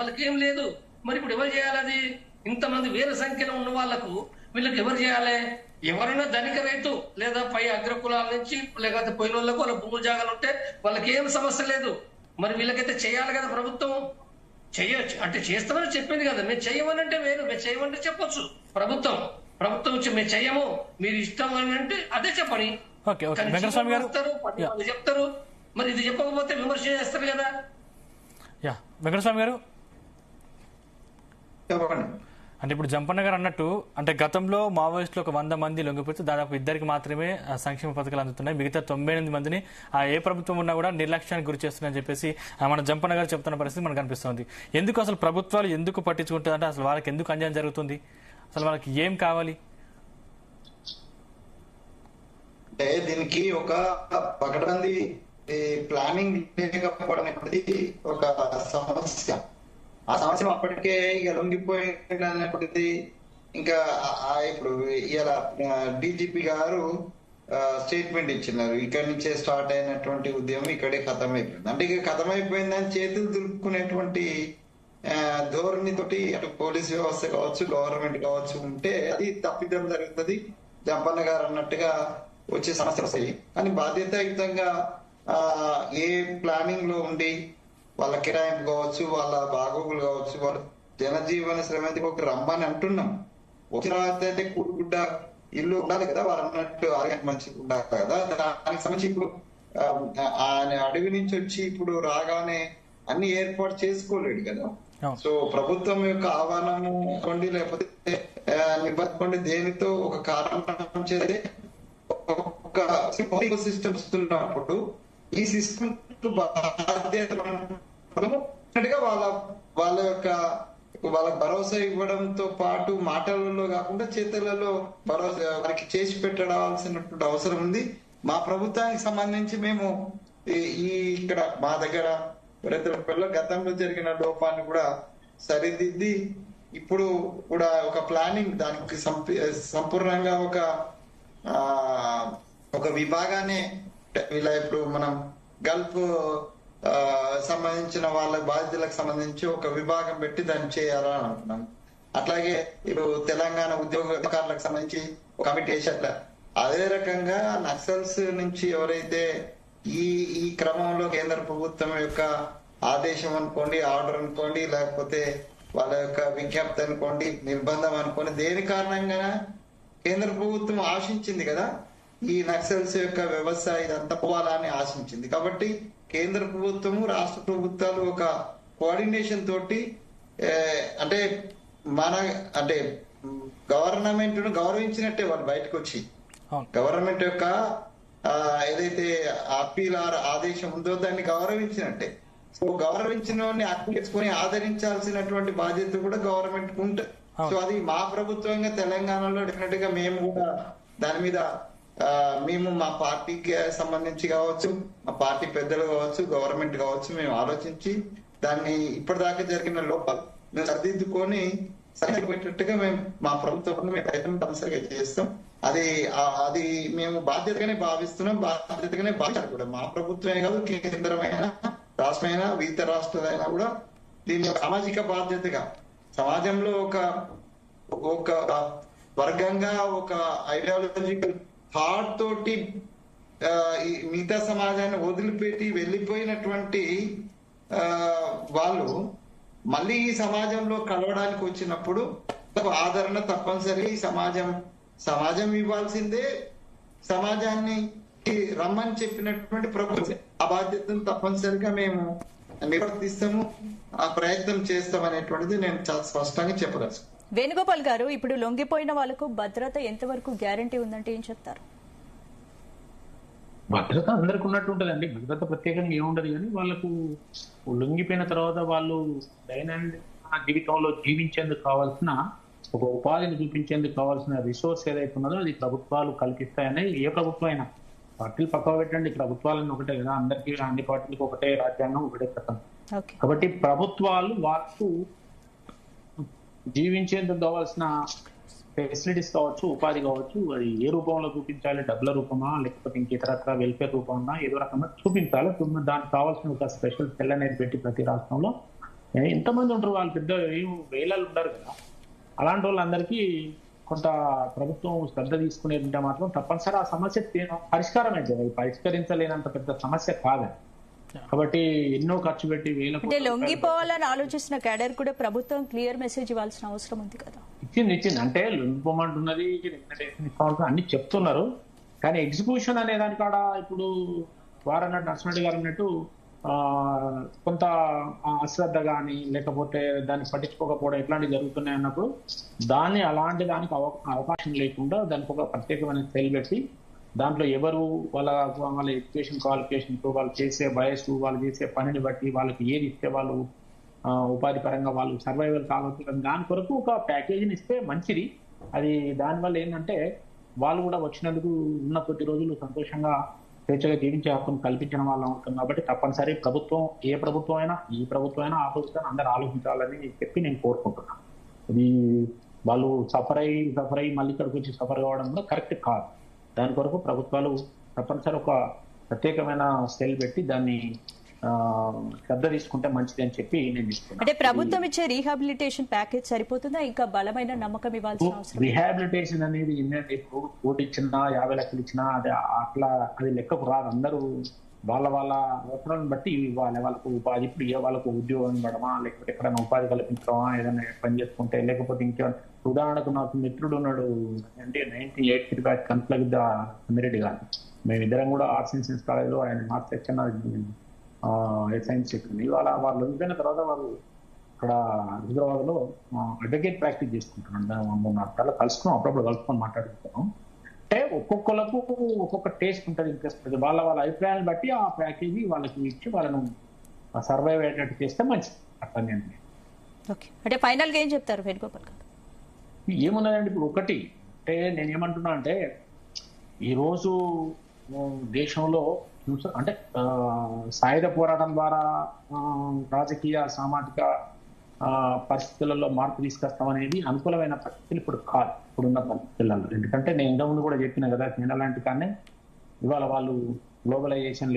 వాళ్ళకి ఏం లేదు. మరి ఇప్పుడు ఎవరు చేయాలి అది? ఇంతమంది వేల సంఖ్యలో ఉన్న వాళ్ళకు వీళ్ళకి ఎవరు చేయాలి? ఎవరైనా ధనిక రైతు లేదా పై అగ్రకులాల నుంచి లేకపోతే పోయిన వాళ్ళకు వాళ్ళ భూములు జాగాలు ఉంటే వాళ్ళకి ఏం సమస్య లేదు. మరి వీళ్ళకైతే చేయాలి కదా ప్రభుత్వం. చేయొచ్చు అంటే చేస్తామని చెప్పింది కదా. మేము చెయ్యమని అంటే వేరు, మేము చేయమంటే చెప్పొచ్చు. ప్రభుత్వం మేము చెయ్యము, మీరు ఇష్టం అని అంటే అదే చెప్పని. చెప్తారు, మరి ఇది చెప్పకపోతే విమర్శ చేస్తారు కదా. వెంకటస్వామి గారు అంటే ఇప్పుడు జంపన్న గారు అన్నట్టు అంటే గతంలో మావోయిస్టులు ఒక 100 మంది లొంగిపోతే దాదాపు 2 మాత్రమే సంక్షేమ పథకాలు అందుతున్నాయి. మిగతా 98 మందిని ఏ ప్రభుత్వం ఉన్నా కూడా నిర్లక్ష్యానికి గురి చేస్తున్నాయని చెప్పేసి మన జంపన్న గారు చెప్తున్న పరిస్థితి మనకు కనిపిస్తుంది. ఎందుకు అసలు ప్రభుత్వాలు ఎందుకు పట్టించుకుంటుందంటే అసలు వాళ్ళకి ఎందుకు అన్యాయం జరుగుతుంది? అసలు వాళ్ళకి ఏం కావాలి? అంటే దీనికి ఒక పకడ్బందీ ప్లానింగ్ లేకపోవడం అనేది ఒక సమస్య. ఆ సమస్య అప్పటికే ఇక లొంగిపోయినప్పటికీ ఇంకా ఇప్పుడు ఇలా డీజీపీ గారు స్టేట్మెంట్ ఇచ్చినారు, ఇక్కడి నుంచే స్టార్ట్ అయినటువంటి ఉద్యమం ఇక్కడే ఖతమైపోయింది. అంటే ఇక ఖతమైపోయిందని చేతులు దులుపుకునేటువంటి ధోరణితోటి అటు పోలీస్ వ్యవస్థ కావచ్చు, గవర్నమెంట్ కావచ్చు ఉంటే అది తప్పిదం జరుగుతుంది. జంపన్న గారు అన్నట్టుగా వచ్చే సమస్య వస్తాయి. కానీ బాధ్యతాయుతంగా ఏ ప్లానింగ్ లో ఉండి వాళ్ళ కిరాయింపు కావచ్చు, వాళ్ళ బాగోగులు కావచ్చు, వాళ్ళ జనజీవన శ్రమంతికి ఒక రమ్మని అంటున్నాం. ఒక తర్వాత అయితే కూడుగుడ్డ ఇల్లు ఉండాలి కదా, వాళ్ళు అన్నట్టు ఆరోగ్యం మంచిగా ఉండాలి కదా. దానికి సంబంధించి ఇప్పుడు ఆయన అడవి నుంచి వచ్చి ఇప్పుడు రాగానే అన్ని ఏర్పాటు చేసుకోలేడు కదా. సో ప్రభుత్వం యొక్క ఆహ్వానము కొండి లేకపోతే నిబంధన దేనితో ఒక కారణం చేస్తే ఒక సిస్టమ్ వస్తున్నప్పుడు ఈ సిస్టమ్ బాధ్యతగా వాళ్ళకి భరోసా ఇవ్వడంతో పాటు మాటలలో కాకుండా చేతులలో భరోసా వారికి చేసి పెట్టడాల్సినటువంటి అవసరం ఉంది. మా ప్రభుత్వానికి సంబంధించి మేము ఇక్కడ మా దగ్గర గతంలో జరిగిన లోపాన్ని కూడా సరిదిద్ది ఇప్పుడు కూడా ఒక ప్లానింగ్ దానికి సంపూర్ణంగా ఒక విభాగాన్ని ఇలా ఇప్పుడు మనం గల్ఫ్ సంబంధించిన వాళ్ళ బాధితులకు సంబంధించి ఒక విభాగం పెట్టి దాన్ని చేయాలని అనుకున్నాం. అట్లాగే ఇప్పుడు తెలంగాణ ఉద్యోగాలకు సంబంధించి ఒక కమిటీ వేసట్లా. అదే రకంగా నక్సల్స్ నుంచి ఎవరైతే ఈ క్రమంలో కేంద్ర ప్రభుత్వం యొక్క ఆదేశం అనుకోండి, ఆర్డర్ అనుకోండి, లేకపోతే వాళ్ళ యొక్క విజ్ఞప్తి అనుకోండి, నిర్బంధం అనుకోండి, దేని కారణంగా కేంద్ర ప్రభుత్వం ఆశించింది కదా ఈ నక్సల్స్ యొక్క వ్యవస్థ ఇదంతా పోవాలని ఆశించింది. కాబట్టి కేంద్ర ప్రభుత్వము రాష్ట్ర ప్రభుత్వాలు ఒక కోఆర్డినేషన్ తోటి అంటే గవర్నమెంట్ ను గౌరవించినట్టే వాళ్ళు బయటకు వచ్చి గవర్నమెంట్ యొక్క ఏదైతే అప్పీల్ ఆదేశం ఉందో దాన్ని గౌరవించినట్టే. సో గౌరవించిన వాడిని హక్కు తెచ్చుకొని ఆదరించాల్సినటువంటి బాధ్యత కూడా గవర్నమెంట్ కు ఉంటుంది. సో అది మా ప్రభుత్వంగా తెలంగాణలో డెఫినెట్ గా మేము కూడా దాని మీద మేము మా పార్టీకి సంబంధించి కావచ్చు, మా పార్టీ పెద్దలు కావచ్చు, గవర్నమెంట్ కావచ్చు, మేము ఆలోచించి దాన్ని ఇప్పటిదాకా జరిగిన లోపాలు మేము సరిదిద్దుకొని సరిపోయేటట్టుగా మేము మా ప్రభుత్వం ప్రయత్నం తప్పనిసరిగా చేస్తాం. అది మేము బాధ్యతగానే భావిస్తున్నాం, బాధ్యతగానే భావించాలి కూడా. మా ప్రభుత్వమే కాదు, కేంద్రమైన రాష్ట్రమైనా వివిధ రాష్ట్రాలైనా కూడా దీని సామాజిక బాధ్యతగా సమాజంలో ఒక వర్గంగా ఒక ఐడియాలజికల్ థాట్ తోటి మిగతా సమాజాన్ని వదిలిపెట్టి వెళ్ళిపోయినటువంటి వాళ్ళు మళ్ళీ ఈ సమాజంలో కలవడానికి వచ్చినప్పుడు ఆదరణ తప్పనిసరి సమాజం ఇవ్వాల్సిందే. సమాజాన్ని రమ్మని చెప్పినటువంటి ప్రభుత్వం ఆ బాధ్యతను తప్పనిసరిగా మేము నిర్వర్తిస్తాము, ఆ ప్రయత్నం చేస్తాం అనేటువంటిది నేను చాలా స్పష్టంగా చెప్పదలుచు. వేణుగోపాల్ గారు, ఇప్పుడు లొంగిపోయిన వాళ్ళకు భద్రత ఎంతవరకు గ్యారంటీ ఉందంటే ఏం చెప్తారు? భద్రత అందరికి ఉన్నట్టు ఉంటుందండి. భద్రత ప్రత్యేకంగా ఏముండదు, కానీ వాళ్ళకు లొంగిపోయిన తర్వాత వాళ్ళు దైనందిన జీవితంలో జీవించేందుకు కావాల్సిన ఒక ఉపాధిని చూపించేందుకు కావాల్సిన రిసోర్స్ ఏదైతే ఉన్నదో అది ప్రభుత్వాలు కల్పిస్తాయని. ఏ ప్రభుత్వం అయినా, పార్టీలు పక్కన పెట్టండి, ప్రభుత్వాలను ఒకటే కదా, అందరికీ అన్ని పార్టీలకు ఒకటే రాజ్యాంగం, ఒకటే చట్టం. కాబట్టి ప్రభుత్వాలు వాళ్ళకు జీవించేందుకు కావాల్సిన ఫెసిలిటీస్ కావచ్చు, ఉపాధి కావచ్చు, అది ఏ రూపంలో చూపించాలి, డబ్బుల రూపమా లేకపోతే ఇంకేతరత్ర వెల్ఫేర్ రూపంగా ఏదో రకంగా చూపించాలి. దానికి కావాల్సిన ఒక స్పెషల్ సెల్ అనేది పెట్టి ప్రతి రాష్ట్రంలో ఎంతమంది ఉంటారు, వాళ్ళు పెద్ద వేలాలు ఉంటారు కదా. అలాంటి వాళ్ళందరికీ కొంత ప్రభుత్వం శ్రద్ధ తీసుకునేది మాత్రం తప్పనిసరి ఆ సమస్య పరిష్కారం అయితే పరిష్కరించలేనంత పెద్ద సమస్య కాదని. కాబట్టి ఎన్నో ఖర్చు పెట్టి అంటే లొంగిపోవాలని ఆలోచిస్తున్న క్యాడర్ కూడా ప్రభుత్వం క్లియర్ మెసేజ్ ఇవ్వాల్సిన అవసరం ఉంది కదా. ఇచ్చింది అంటే లొంగిపోమంటున్నది, అన్ని చెప్తున్నారు. కానీ ఎగ్జిక్యూషన్ అనే దాని కాడ ఇప్పుడు వారన్నట్టు నరసింహరెడ్డి గారు అన్నట్టు కొంత అశ్రద్ధ కానీ లేకపోతే దాన్ని పట్టించుకోకపోవడం ఇట్లాంటివి జరుగుతున్నాయి అన్నప్పుడు దాన్ని అలాంటి దానికి అవకాశం లేకుండా దానికి ఒక ప్రత్యేకమైన సెల్ పెట్టి దాంట్లో ఎవరు వాళ్ళ ఎడ్యుకేషన్ క్వాలిఫికేషన్, వాళ్ళు చేసే వయసు, వాళ్ళు చేసే పనిని బట్టి వాళ్ళకి ఏది ఇస్తే వాళ్ళు ఉపాధి పరంగా వాళ్ళు సర్వైవల్ కావచ్చు, దాని కొరకు ఒక ప్యాకేజీని ఇస్తే మంచిది. అది దానివల్ల ఏంటంటే వాళ్ళు కూడా వచ్చినందుకు ఉన్న కొద్ది రోజులు సంతోషంగా స్వేచ్ఛగా జీవించే హక్కును కల్పించిన వాళ్ళు అవుతుంది. కాబట్టి తప్పనిసరి ప్రభుత్వం, ఏ ప్రభుత్వం అయినా, ఈ ప్రభుత్వం అయినా ఆ ప్రభుత్వం అందరూ ఆలోచించాలని చెప్పి నేను కోరుకుంటున్నాను. ఇది వాళ్ళు సఫర్ అయ్యి మళ్ళీ ఇక్కడికి వచ్చి సఫర్ కావడం కూడా కరెక్ట్ కాదు. దాని కొరకు ప్రభుత్వాలు తప్పనిసరి ఒక ప్రత్యేకమైన సెల్ పెట్టి దాన్ని శ్రద్ధ తీసుకుంటే మంచిది అని చెప్పి నేను తీసుకున్నాను. అంటే ప్రభుత్వం ఇచ్చే రీహాబిలిటేషన్ ప్యాకేజ్ సరిపోతుందా, ఇంకా బలమైన నమ్మకం ఇవ్వాల్సిన అవసరం? రీహాబిలిటేషన్ అనేది కోటి ఇచ్చినా 50 లక్షలు ఇచ్చినా అది అట్లా అది లెక్కకు రాదు. అందరూ వాళ్ళ అవసరాలను బట్టి ఇవ్వాలి. వాళ్ళకు ఉపాధి, ఇప్పుడు వాళ్ళకు ఉద్యోగం ఇవ్వడమా, లేకపోతే ఎక్కడైనా ఉపాధి కల్పించడమా, ఏదైనా పని చేసుకుంటే, లేకపోతే ఇంకేమైనా. ఉదాహరణకు నాకు మిత్రుడు ఉన్నాడు అంటే 98 బ్యాచ్ కంట్లగిద్ద అమ్మిరెడ్డి గారు. మేమిద్దరం కూడా ఆర్ట్స్ అండ్ సైన్స్ కాలేజ్లో, ఆయన మార్క్స్ సెక్షన్ సైన్స్ చెప్పింది. ఇవాళ వాళ్ళు వెళ్ళిపోయిన తర్వాత వాళ్ళు ఇక్కడ హైదరాబాద్ లో అడ్వకేట్ ప్రాక్టీస్ చేసుకుంటున్నాను. 3-4 సార్లు కలుసుకున్నాం, అప్పుడప్పుడు కలుసుకొని మాట్లాడుకుంటాం. అంటే ఒక్కొక్కలకు ఒక్కొక్క టేస్ట్ ఉంటుంది, ఇంట్రెస్ట్ ఉంటుంది. వాళ్ళ అభిప్రాయాన్ని బట్టి ఆ ప్యాకేజీ వాళ్ళకి ఇచ్చి వాళ్ళను సర్వైవ్ అయ్యేటట్టు చేస్తే మంచిది. అట్లనే ఓకే, అంటే ఫైనల్ గా ఏం చెప్తారు వేణుగోపాల్ గారు? ఏమున్నదండి, ఇప్పుడు ఒకటి అంటే నేనేమంటున్నా అంటే ఈరోజు దేశంలో అంటే సాయుధ పోరాటం ద్వారా రాజకీయ సామాజిక పరిస్థితులలో మార్పు తీసుకొస్తామనేది అనుకూలమైన పరిస్థితులు ఇప్పుడు కాదు, ఇప్పుడున్న పరిస్థితులలో. ఎందుకంటే నేను ఇంతకుముందు కూడా చెప్పిన కదా, చైనా లాంటి కానీ ఇవాళ వాళ్ళు గ్లోబలైజేషన్